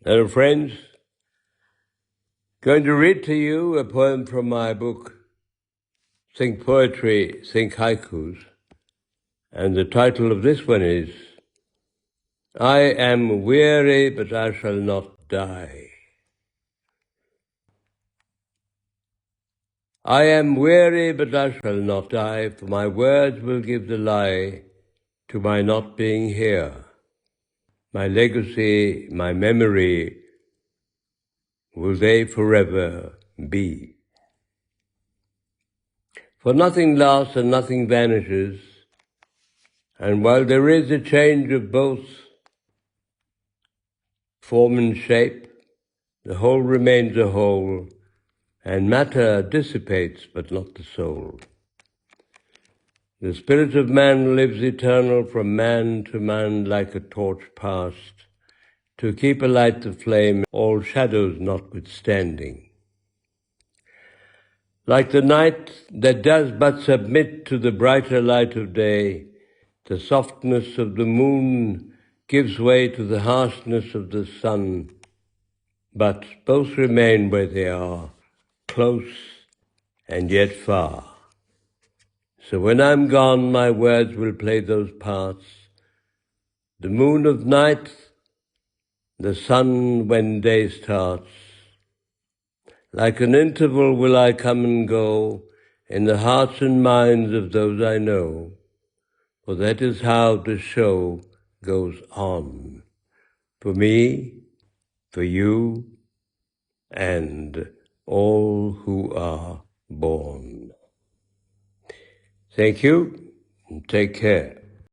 Hello friends, going to read to you a poem from my book, Think Poetry, Think Haikus, and the title of this one is, I am weary but I shall not die. I am weary but I shall not die, for my words will give the lie to my not being here. My legacy, my memory, will they forever be. For nothing lasts and nothing vanishes, and while there is a change of both form and shape, the whole remains a whole, and matter dissipates but not the soul. The spirit of man lives eternal from man to man like a torch passed, to keep alight the flame, all shadows notwithstanding. Like the night that does but submit to the brighter light of day, the softness of the moon gives way to the harshness of the sun, but both remain where they are, close and yet far. So when I'm gone, my words will play those parts. The moon of night, the sun when day starts. Like an interval will I come and go in the hearts and minds of those I know, for that is how the show goes on. For me, for you, and all who are born. Thank you, and take care.